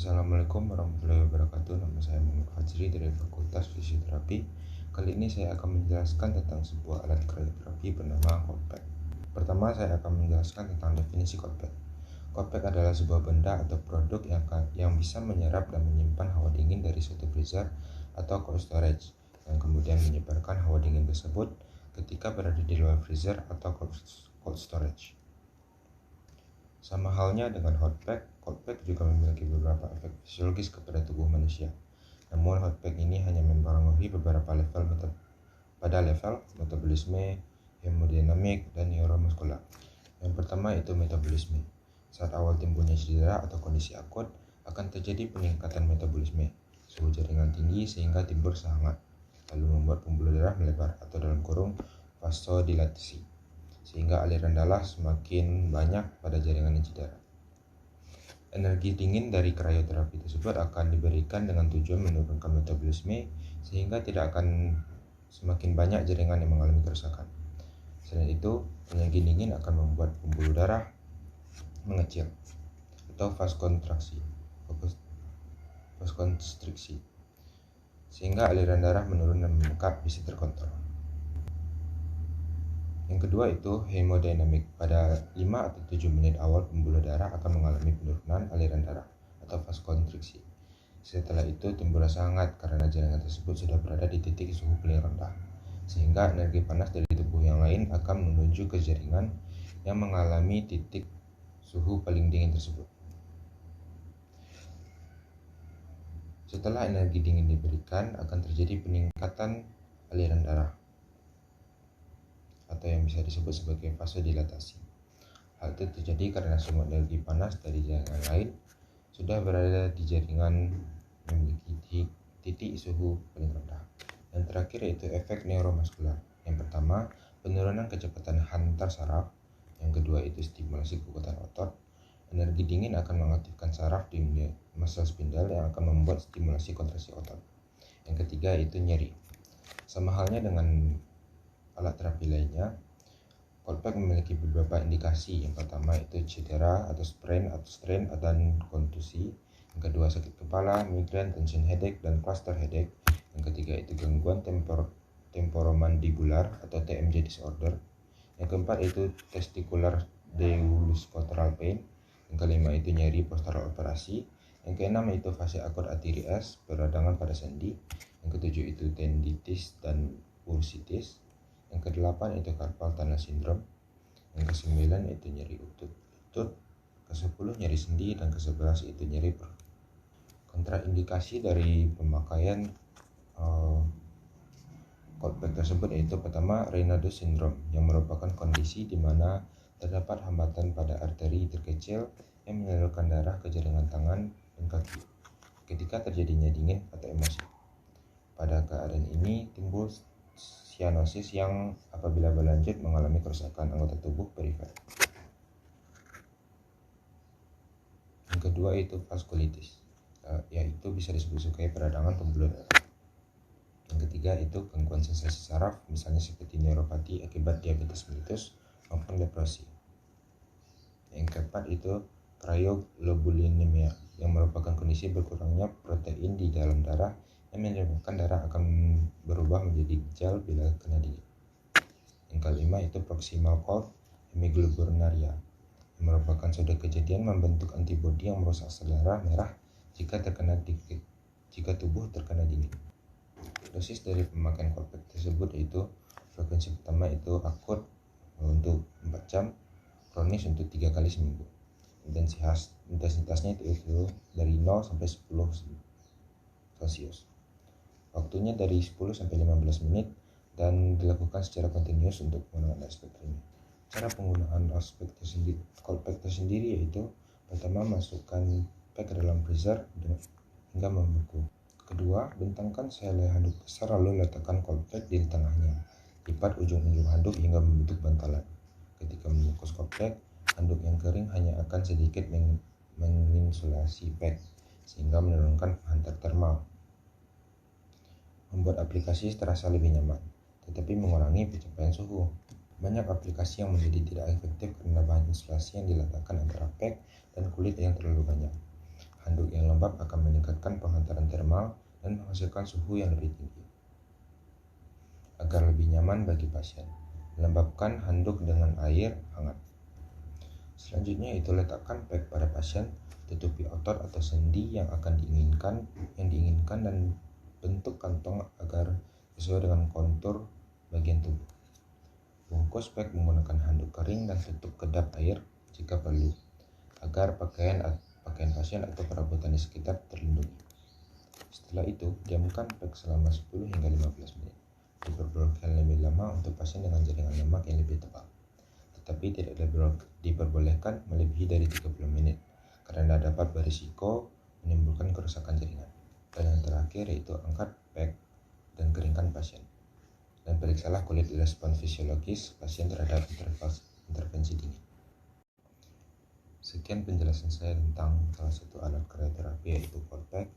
Assalamualaikum warahmatullahi wabarakatuh. Nama saya Muhammad Fajri dari Fakultas Fisioterapi. Kali ini saya akan menjelaskan tentang sebuah alat krioterapi bernama cold pack. Pertama, saya akan menjelaskan tentang definisi cold pack. Cold pack adalah sebuah benda atau produk yang bisa menyerap dan menyimpan hawa dingin dari suatu freezer atau cold storage, yang kemudian menyebarkan hawa dingin tersebut ketika berada di luar freezer atau cold storage. Sama halnya dengan hot pack, cold pack juga memiliki beberapa efek fisiologis kepada tubuh manusia. Namun hot pack ini hanya mempengaruhi beberapa level metabolisme, hemodinamik, dan neuromuskular. Yang pertama itu metabolisme. Saat awal timbulnya cedera atau kondisi akut, akan terjadi peningkatan metabolisme, suhu jaringan tinggi sehingga timbul sehangat, lalu membuat pembuluh darah melebar atau dalam kurung vasodilatasi, sehingga aliran darah semakin banyak pada jaringan yang cedera. Energi dingin dari krioterapi tersebut akan diberikan dengan tujuan menurunkan metabolisme sehingga tidak akan semakin banyak jaringan yang mengalami kerusakan. Selain itu, energi dingin akan membuat pembuluh darah mengecil atau vasokonstriksi, sehingga aliran darah menurun dan membengkak bisa terkontrol. Yang kedua itu hemodinamik. Pada 5 atau 7 menit awal pembuluh darah akan mengalami penurunan aliran darah atau vasokonstriksi. Setelah itu timbul rasa hangat karena jaringan tersebut sudah berada di titik suhu paling rendah, sehingga energi panas dari tubuh yang lain akan menuju ke jaringan yang mengalami titik suhu paling dingin tersebut. Setelah energi dingin diberikan, akan terjadi peningkatan aliran darah atau yang bisa disebut sebagai vasodilatasi. Hal itu terjadi karena semua energi panas dari jaringan lain sudah berada di jaringan yang memiliki titik suhu paling rendah. Yang terakhir yaitu efek neuromuskular. Yang pertama, penurunan kecepatan hantar saraf. Yang kedua itu stimulasi kekuatan otot. Energi dingin akan mengaktifkan saraf di muscle spindle yang akan membuat stimulasi kontraksi otot. Yang ketiga itu nyeri. Sama halnya dengan alat terapi lainnya, cold pack memiliki beberapa indikasi. Yang pertama itu cedera atau sprain atau strain dan kontusi. Yang kedua sakit kepala, migrain, tension headache, dan cluster headache. Yang ketiga itu gangguan temporomandibular atau TMJ disorder. Yang keempat itu testicular deulus postural pain. Yang kelima itu nyeri postural operasi. Yang keenam itu fase akut arteritis, peradangan pada sendi. Yang ketujuh itu tendinitis dan bursitis. Yang kedelapan itu carpal tunnel syndrome. Yang kesembilan itu nyeri lutut. Kesepuluh nyeri sendi, dan kesebelas itu nyeri perut. Kontraindikasi dari pemakaian cold pack tersebut yaitu pertama Raynaud's syndrome, yang merupakan kondisi di mana terdapat hambatan pada arteri terkecil yang menyalurkan darah ke jaringan tangan dan kaki ketika terjadinya dingin atau emosi. Pada keadaan ini timbul cyanosis yang apabila berlanjut mengalami kerusakan anggota tubuh perifer. Yang kedua itu vaskulitis, yaitu bisa disebut sebagai peradangan pembuluh darah. Yang ketiga itu gangguan sensasi saraf, misalnya seperti neuropati akibat diabetes mellitus maupun depresi. Yang keempat itu cryoglobulinemia, yang merupakan kondisi berkurangnya protein di dalam darah yang menyebabkan darah akan berubah menjadi gel bila kena dingin. Yang kelima itu proximal cold hemoglobinuria, yang merupakan suatu kejadian membentuk antibodi yang merusak sel darah merah jika tubuh terkena dingin. Dosis dari pemakaian cold pack tersebut yaitu frekuensi pertama itu akut untuk 4 jam, kronis untuk 3 kali seminggu. Intensitasnya itu dari 0 sampai 10 Celcius. Waktunya dari 10 sampai 15 menit dan dilakukan secara kontinus untuk penggunaan aspek ini. Cara penggunaan cold pack tersendiri yaitu pertama, masukkan pack ke dalam freezer hingga membeku. Kedua, bentangkan sehelai handuk besar lalu letakkan cold pack di tengahnya. Lipat ujung-ujung handuk hingga membentuk bantalan. Ketika membungkus cold pack, handuk yang kering hanya akan sedikit menginsulasi pack sehingga menurunkan penghantar termal, membuat aplikasi terasa lebih nyaman, tetapi mengurangi pencapaian suhu. Banyak aplikasi yang menjadi tidak efektif karena bahan insulasi yang diletakkan antara pack dan kulit yang terlalu banyak. Handuk yang lembab lembab akan meningkatkan penghantaran termal dan menghasilkan suhu yang lebih tinggi. Agar lebih nyaman bagi pasien, lembabkan handuk dengan air hangat. Selanjutnya itu letakkan peg pada pasien, tutupi otot atau sendi yang diinginkan dan bentuk kantong agar sesuai dengan kontur bagian tubuh. Bungkus peg menggunakan handuk kering dan tutup kedap air jika perlu, agar pakaian pasien atau perabotan di sekitar terlindungi. Setelah itu, diamkan peg selama 10 hingga 15 menit. Diperbolehkan lebih lama untuk pasien dengan jaringan lemak yang lebih tebal, tetapi tidak diperbolehkan melebihi dari 30 menit karena dapat berisiko menimbulkan kerusakan jaringan. Dan yang terakhir yaitu angkat peg dan keringkan pasien. Dan periksalah kulit respon fisiologis pasien terhadap intervensi dini. Sekian penjelasan saya tentang salah satu alat krioterapi yaitu Coldpack.